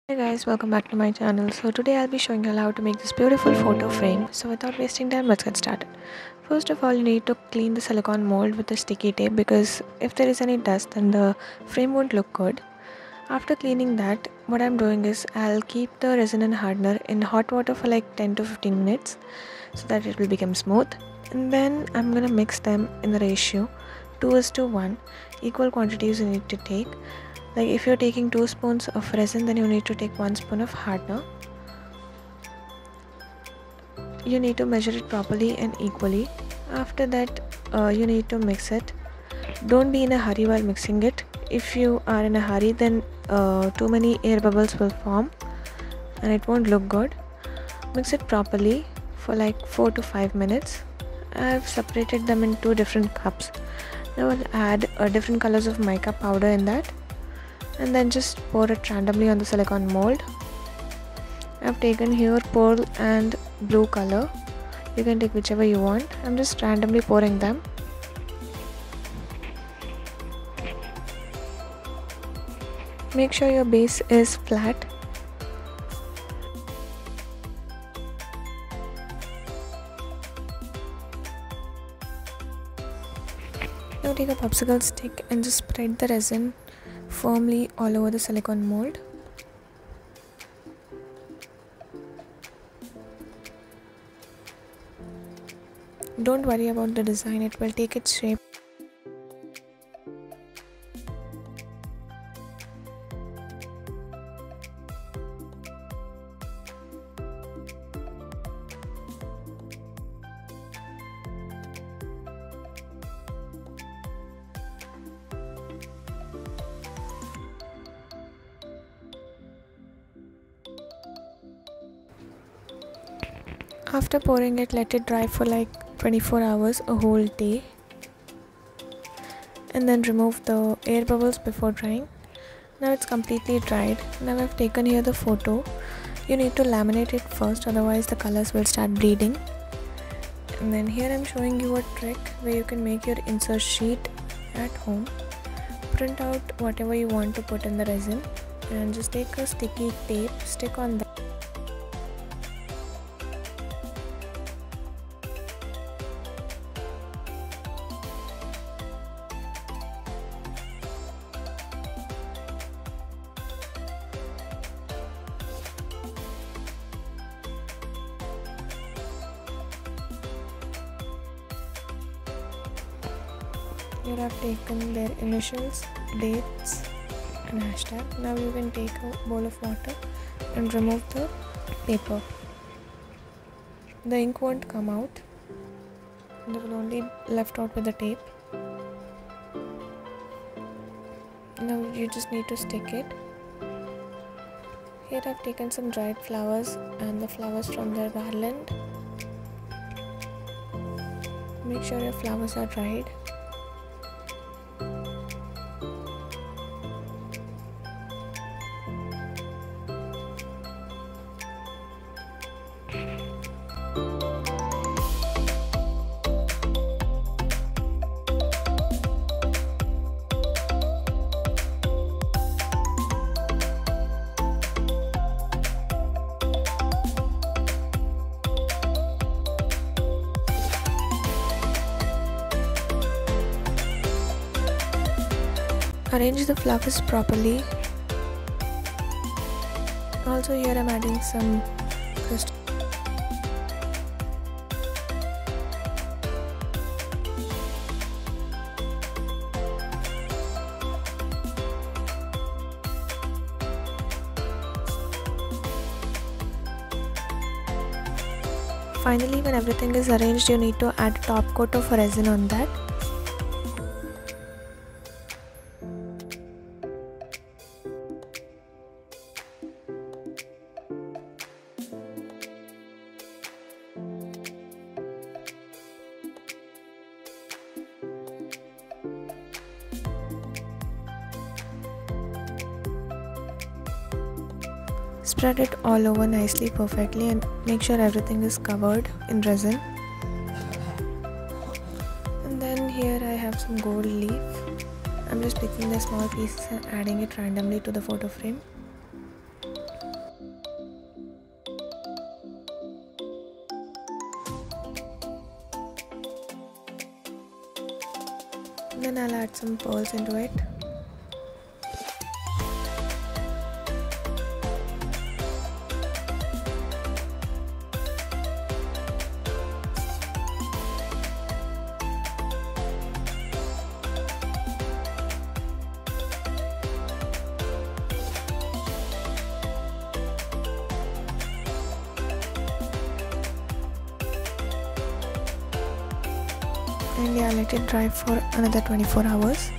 Hey guys, welcome back to my channel. So today I'll be showing you how to make this beautiful photo frame. So without wasting time, let's get started. First of all, you need to clean the silicone mold with a sticky tape because if there is any dust then the frame won't look good. After cleaning that, what I'm doing is I'll keep the resin and hardener in hot water for like 10 to 15 minutes so that it will become smooth. And then I'm gonna mix them in the ratio 2:1. Equal quantities you need to take. Like if you're taking 2 spoons of resin, then you need to take 1 spoon of hardener. You need to measure it properly and equally. After that, you need to mix it. Don't be in a hurry while mixing it. If you are in a hurry, then too many air bubbles will form and it won't look good. Mix it properly for like 4 to 5 minutes. I've separated them in 2 different cups. Now I'll add different colors of mica powder in that, and then just pour it randomly on the silicone mold. I've taken here pearl and blue color. You can take whichever you want. I'm just randomly pouring them. Make sure your base is flat. Now take a popsicle stick and just spread the resin firmly all over the silicone mold. Don't worry about the design, it will take its shape. After pouring it, let it dry for like 24 hours, a whole day, and then remove the air bubbles before drying. Now it's completely dried. Now I've taken here the photo. You need to laminate it first, otherwise the colors will start bleeding. And then here I'm showing you a trick where you can make your insert sheet at home. Print out whatever you want to put in the resin and just take a sticky tape, stick on that. Here I've taken their initials, dates and hashtag. Now you can take a bowl of water and remove the paper. The ink won't come out. They will only left out with the tape. Now you just need to stick it. Here I've taken some dried flowers and the flowers from their garland. Make sure your flowers are dried. Arrange the flowers properly. Also here I'm adding some crystal. Finally, when everything is arranged, you need to add a top coat of resin on that. Spread it all over nicely, perfectly, and make sure everything is covered in resin. And then here I have some gold leaf. I'm just picking the small pieces and adding it randomly to the photo frame. then I'll add some pearls into it. And yeah, let it dry for another 24 hours.